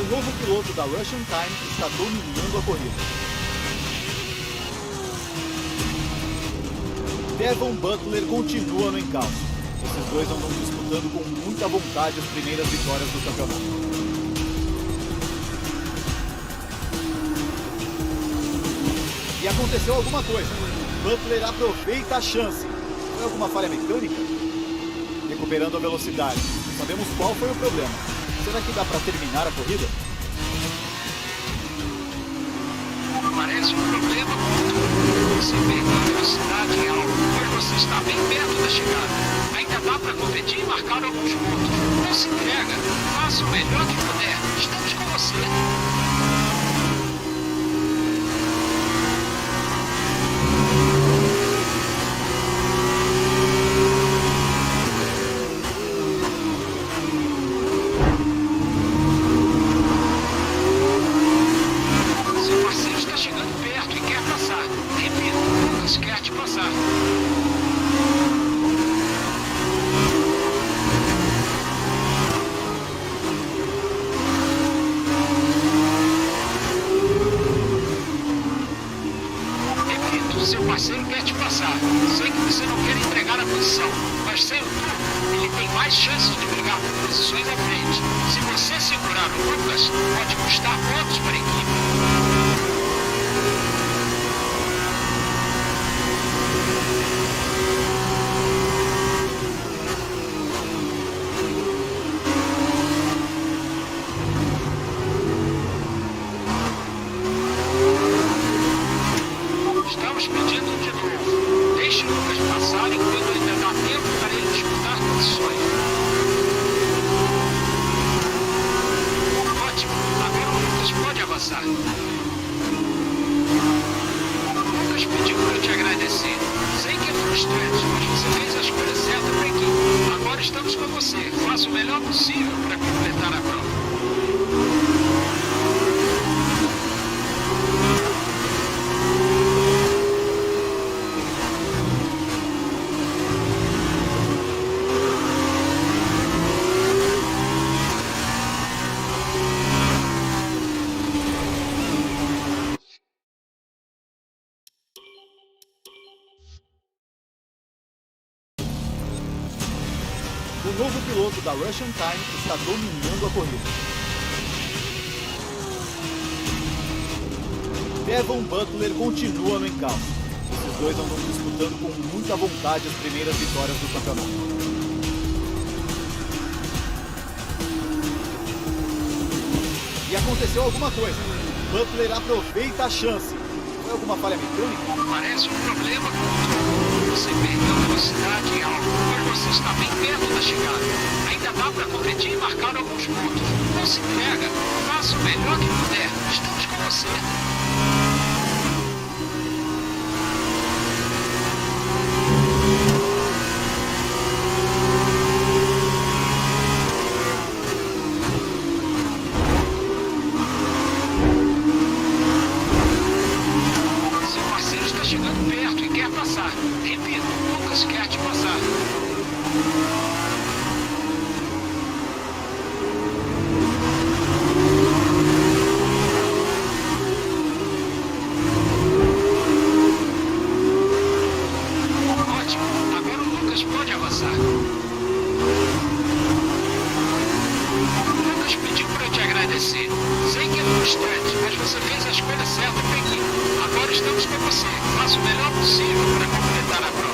novo piloto da Russian Time está dominando a corrida. Devon Butler continua no encalço. Esses dois andam disputando com muita vontade as primeiras vitórias do campeonato. E aconteceu alguma coisa. Butler aproveita a chance. Foi alguma falha mecânica? Recuperando a velocidade. Sabemos qual foi o problema. Será que dá para terminar a corrida? Parece um problema com você perdeu a velocidade em algo, mas você está bem perto da chegada. Ainda dá para competir e marcar alguns pontos. Não se entrega. Faça o melhor que puder. Estamos com você. Seu parceiro quer te passar. Sei que você não quer entregar a posição, mas sem o turbo, ele tem mais chances de brigar por posições à frente. Se você segurar o Lucas, pode custar pontos para a equipe. Estamos pedindo de novo. Deixe o Lucas passar enquanto ainda dá tempo para ele disputar posições. Ótimo. Agora o Lucas pode avançar. O Lucas pediu para te agradecer. Sei que é frustrante, mas você fez a escolha certa para a equipe. Agora estamos com você. Faça o melhor possível para completar a prova. O novo piloto da Russian Time está dominando a corrida. Devon Butler continua no encalço. Esses dois andam disputando com muita vontade as primeiras vitórias do campeonato. E aconteceu alguma coisa. Butler aproveita a chance. Foi alguma falha mecânica? Parece um problema com o turbo. Você perdeu a velocidade em algo, mas você está bem perto da chegada. Ainda dá para competir e marcar alguns pontos. Não se entrega. Faça o melhor que puder. Estamos com você. Chegando perto e quer passar. Repito, Lucas quer te passar. Ótimo, agora o Lucas pode avançar. O Lucas pediu para te agradecer. Sei que é frustrante, mas você fez a escolha certa para a equipe. Agora estamos com você. Faça o melhor possível para completar a prova.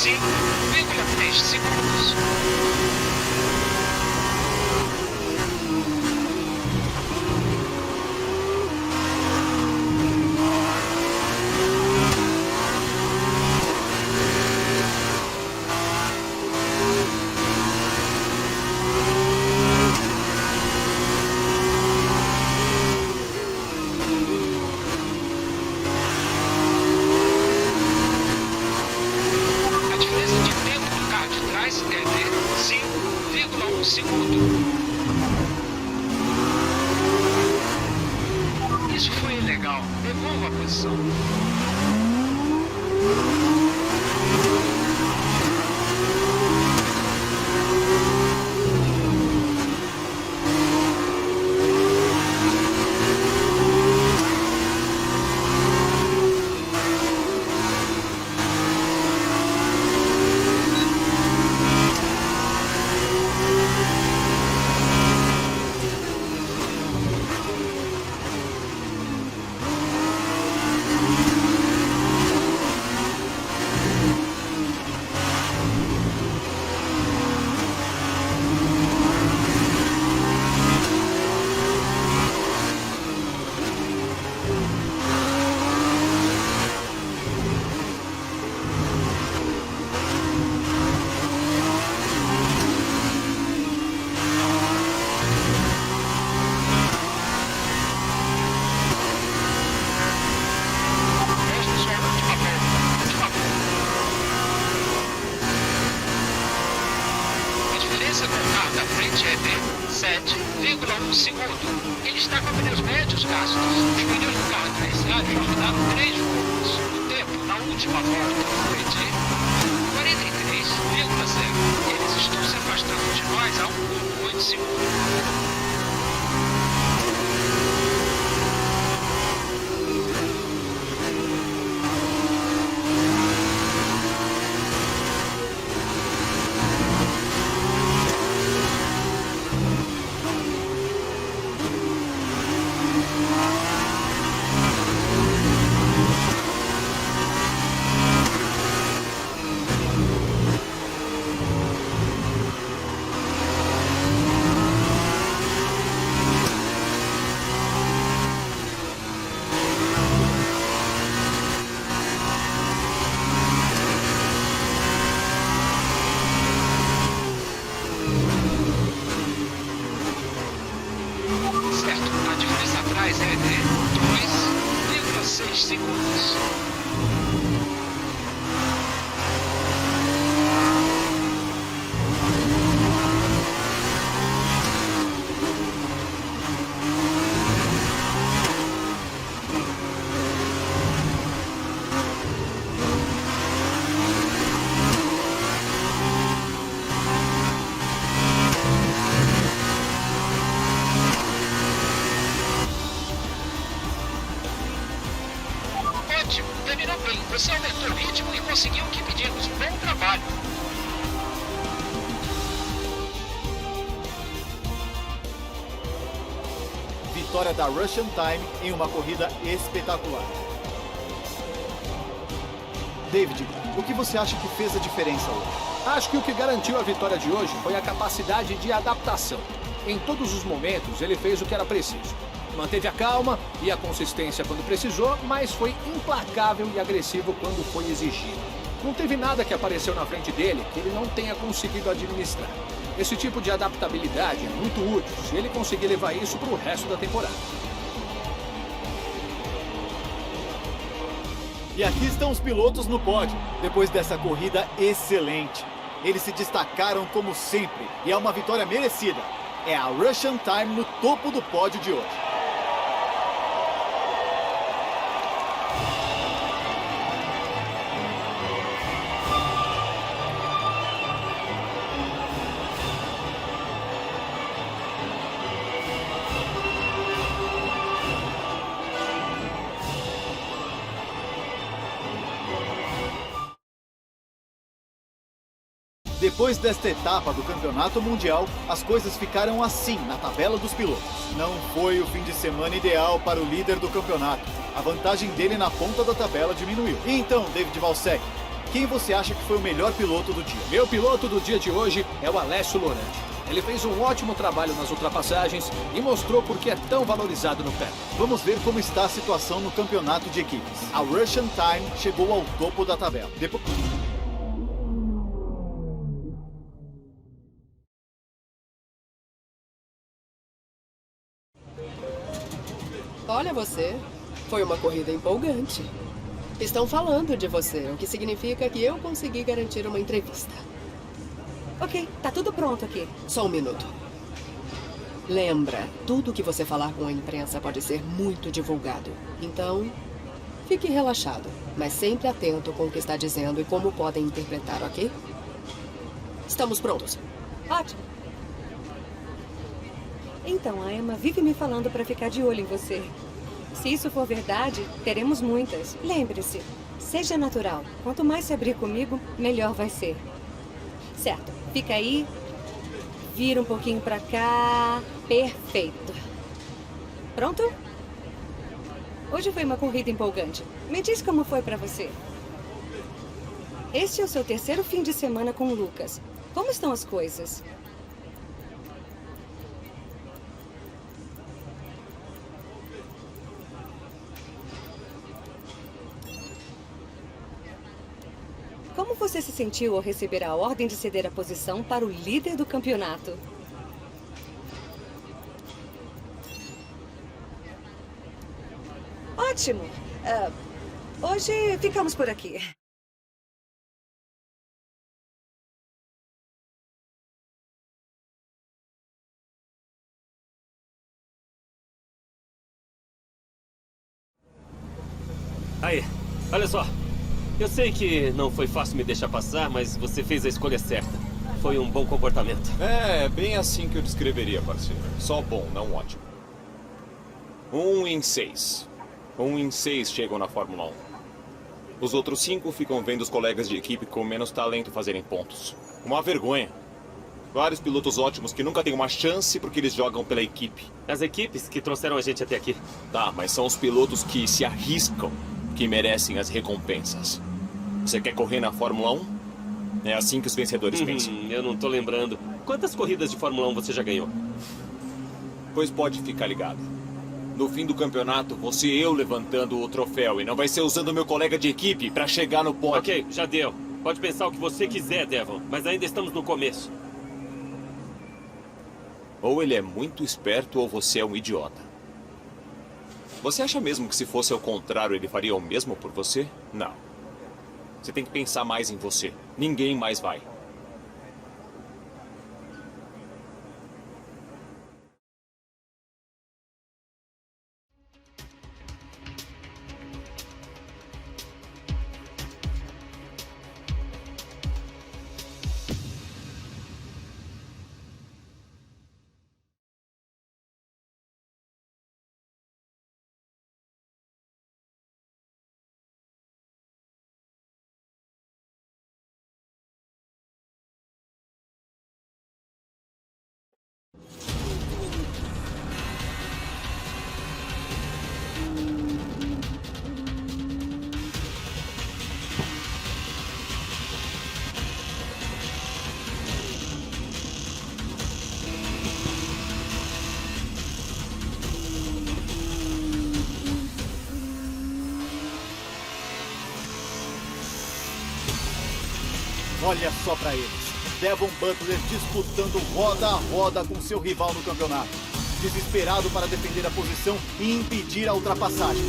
5,3 segundos. Isso foi legal. Devolva a posição. Da frente é de 7,1 segundo. Ele está com pneus médios gastos. Os pneus do carro adversário já rodaram 3 voltas. O tempo na última volta foi de 43,0. Eles estão se afastando de nós a 1,8 segundos. A diferença atrás é de 2,6 segundos. Terminou bem, você aumentou o ritmo e conseguiu o que pedimos. Bom trabalho! Vitória da Russian Time em uma corrida espetacular. David, o que você acha que fez a diferença hoje? Acho que o que garantiu a vitória de hoje foi a capacidade de adaptação. Em todos os momentos, ele fez o que era preciso. Manteve a calma e a consistência quando precisou, mas foi implacável e agressivo quando foi exigido. Não teve nada que apareceu na frente dele que ele não tenha conseguido administrar. Esse tipo de adaptabilidade é muito útil se ele conseguir levar isso para o resto da temporada. E aqui estão os pilotos no pódio, depois dessa corrida excelente. Eles se destacaram como sempre e é uma vitória merecida. É a Russian Time no topo do pódio de hoje. Depois desta etapa do Campeonato Mundial, as coisas ficaram assim na tabela dos pilotos. Não foi o fim de semana ideal para o líder do campeonato. A vantagem dele na ponta da tabela diminuiu. E então, David Valsec, quem você acha que foi o melhor piloto do dia? Meu piloto do dia de hoje é o Alessio Lorante. Ele fez um ótimo trabalho nas ultrapassagens e mostrou por que é tão valorizado no paddock. Vamos ver como está a situação no campeonato de equipes. A Russian Time chegou ao topo da tabela. Depois... Olha você. Foi uma corrida empolgante. Estão falando de você, o que significa que eu consegui garantir uma entrevista. Ok, tá tudo pronto aqui. Só um minuto. Lembra, tudo que você falar com a imprensa pode ser muito divulgado. Então, fique relaxado, mas sempre atento com o que está dizendo e como podem interpretar, ok? Estamos prontos. Ótimo. Então, a Emma vive me falando para ficar de olho em você. Se isso for verdade, teremos muitas. Lembre-se, seja natural. Quanto mais se abrir comigo, melhor vai ser. Certo, fica aí. Vira um pouquinho pra cá. Perfeito. Pronto? Hoje foi uma corrida empolgante. Me diz como foi pra você. Este é o seu terceiro fim de semana com o Lucas. Como estão as coisas? Como você se sentiu ao receber a ordem de ceder a posição para o líder do campeonato? Ótimo! Hoje ficamos por aqui. Aí, olha só. Eu sei que não foi fácil me deixar passar, mas você fez a escolha certa. Foi um bom comportamento. É, bem assim que eu descreveria, parceiro. Só bom, não ótimo. 1 em 6. 1 em 6 chegam na Fórmula 1. Os outros 5 ficam vendo os colegas de equipe com menos talento fazerem pontos. Uma vergonha. Vários pilotos ótimos que nunca têm uma chance porque eles jogam pela equipe. As equipes que trouxeram a gente até aqui. Tá, mas são os pilotos que se arriscam que merecem as recompensas. Você quer correr na Fórmula 1? É assim que os vencedores pensam. Eu não tô lembrando. Quantas corridas de Fórmula 1 você já ganhou? Pois pode ficar ligado. No fim do campeonato, vou ser eu levantando o troféu e não vai ser usando meu colega de equipe pra chegar no pódio. Ok, já deu. Pode pensar o que você quiser, Devon, mas ainda estamos no começo. Ou ele é muito esperto ou você é um idiota. Você acha mesmo que se fosse ao contrário ele faria o mesmo por você? Não. Você tem que pensar mais em você. Ninguém mais vai. Olha só pra eles. Devon Butler disputando roda a roda com seu rival no campeonato. Desesperado para defender a posição e impedir a ultrapassagem.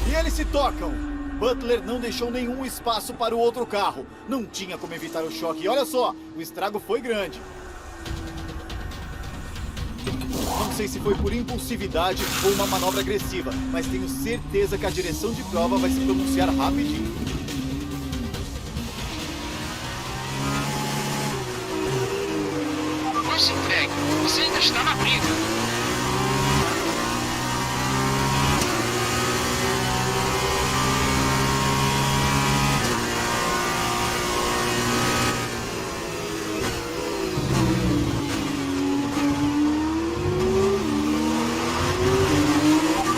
E eles se tocam. Butler não deixou nenhum espaço para o outro carro. Não tinha como evitar o choque. E olha só, o estrago foi grande. Não sei se foi por impulsividade ou uma manobra agressiva, mas tenho certeza que a direção de prova vai se pronunciar rapidinho. Não se entregue, você ainda está na briga.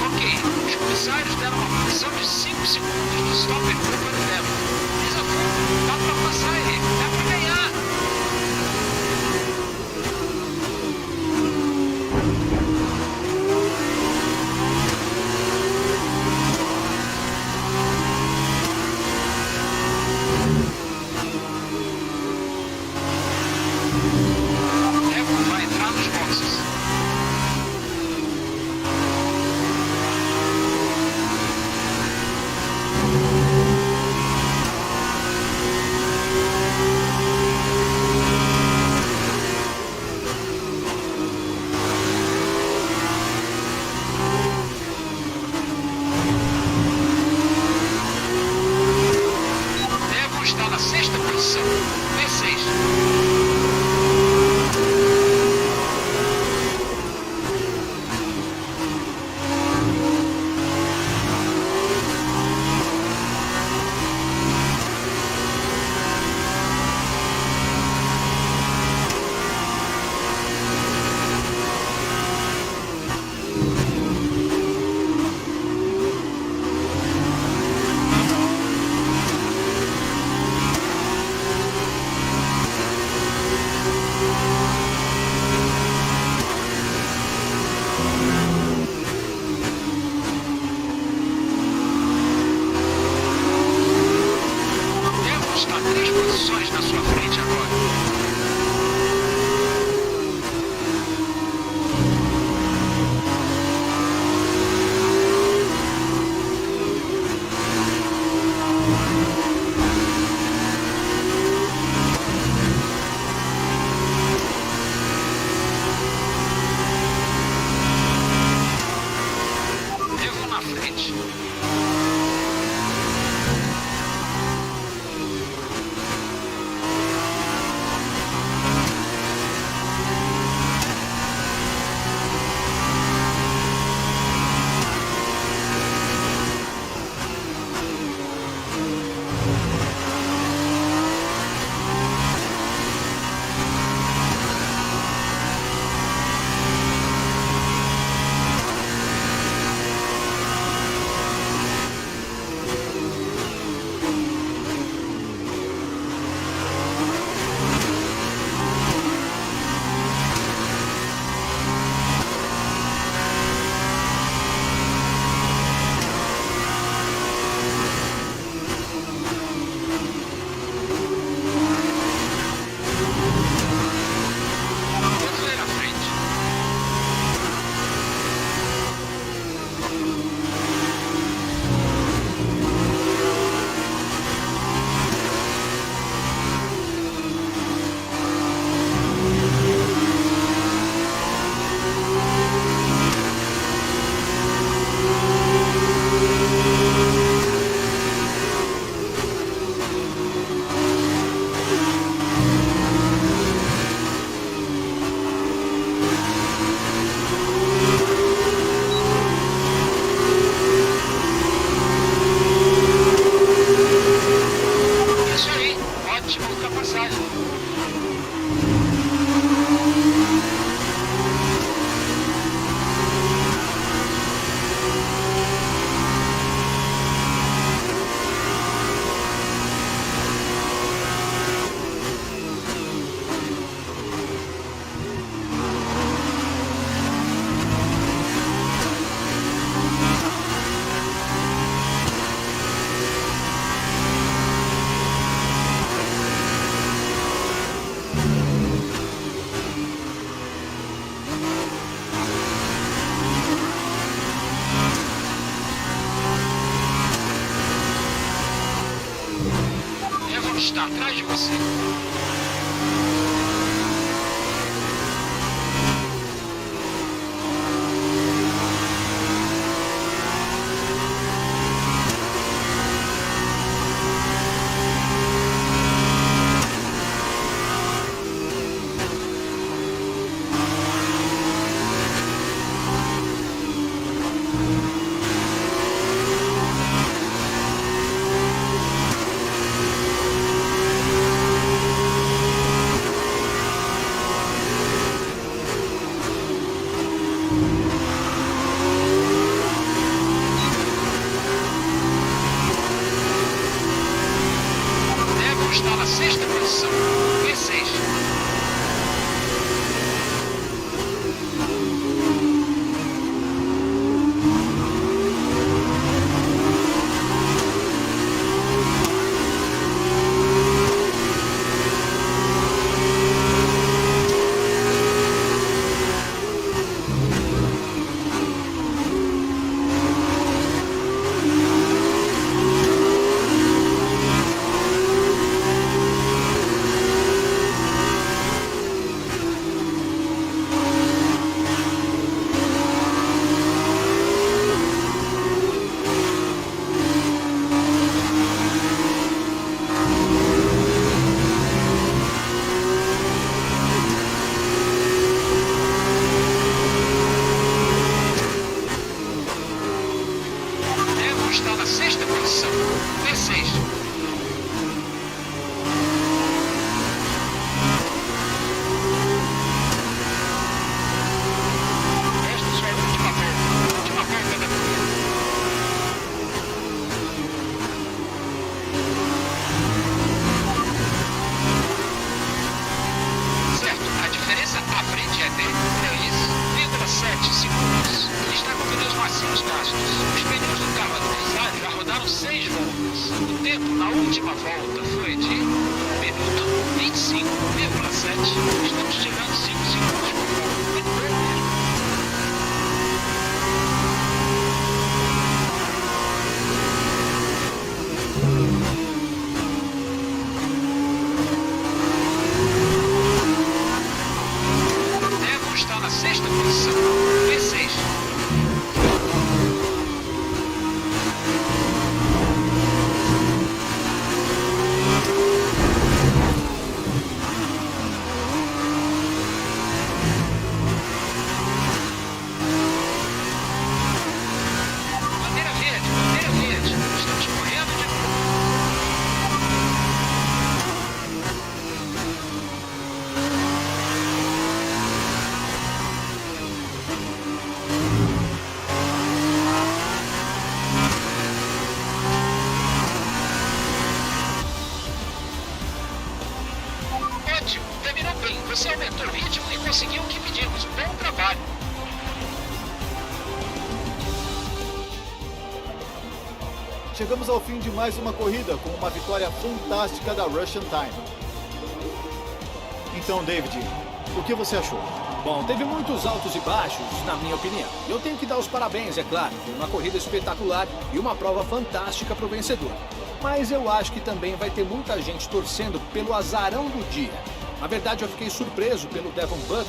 Ok, os comissários deram uma posição de 5 segundos stop procurando Devo. Pisa fundo, dá pra passar ele, dá pra ganhar. Devo vai entrar nos boxes. Devo está na sexta posição. V6. Devo está 3 posições na sua frente agora. Devo na frente. Devo ir à frente. Isso aí, ótima ultrapassagem. Devo está atrás de você. sexta posição. P6. Hamilton está na sexta posição. P6. Esta é a última volta. Última volta da corrida. Certo, a diferença à frente é de 3,7 segundos. Ele está com pneus macios gastos. Os pneus do carro adversário já rodaram 6 voltas. O tempo na última volta foi de 1 minuto 25,7. Estamos tirando 5 segundos por volta. Muito bom mesmo. Hamilton está na sexta posição. P6. Bandeira verde, bandeira verde. Estamos correndo de novo. Ótimo, terminou bem. Você aumentou o ritmo e conseguiu o que pedimos. Bom trabalho. Chegamos ao fim de mais uma corrida com uma vitória fantástica da Russian Time. Então, David, o que você achou? Bom, teve muitos altos e baixos, na minha opinião. Eu tenho que dar os parabéns, é claro. Foi uma corrida espetacular e uma prova fantástica para o vencedor. Mas eu acho que também vai ter muita gente torcendo pelo azarão do dia. Na verdade, eu fiquei surpreso pelo Devon Butler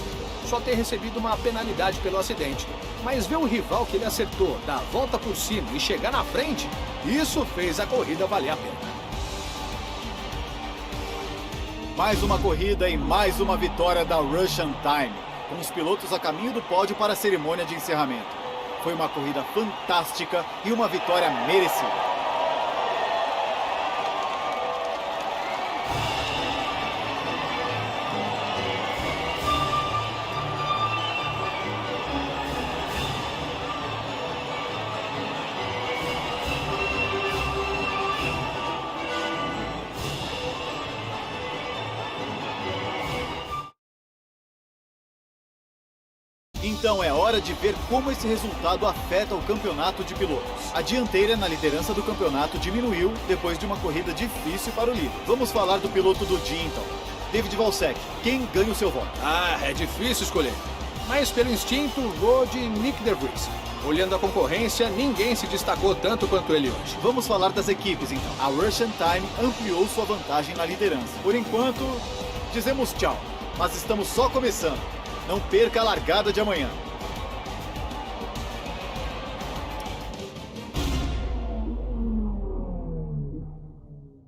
só ter recebido uma penalidade pelo acidente. Mas ver o rival que ele acertou dar a volta por cima e chegar na frente, isso fez a corrida valer a pena. Mais uma corrida e mais uma vitória da Russian Time, com os pilotos a caminho do pódio para a cerimônia de encerramento. Foi uma corrida fantástica e uma vitória merecida. Então é hora de ver como esse resultado afeta o campeonato de pilotos. A dianteira na liderança do campeonato diminuiu depois de uma corrida difícil para o líder. Vamos falar do piloto do dia então. David Valsec, quem ganha o seu voto? É difícil escolher. Mas pelo instinto, vou de Nick De Vries. Olhando a concorrência, ninguém se destacou tanto quanto ele hoje. Vamos falar das equipes então. A Russian Time ampliou sua vantagem na liderança. Por enquanto, dizemos tchau. Mas estamos só começando. Não perca a largada de amanhã.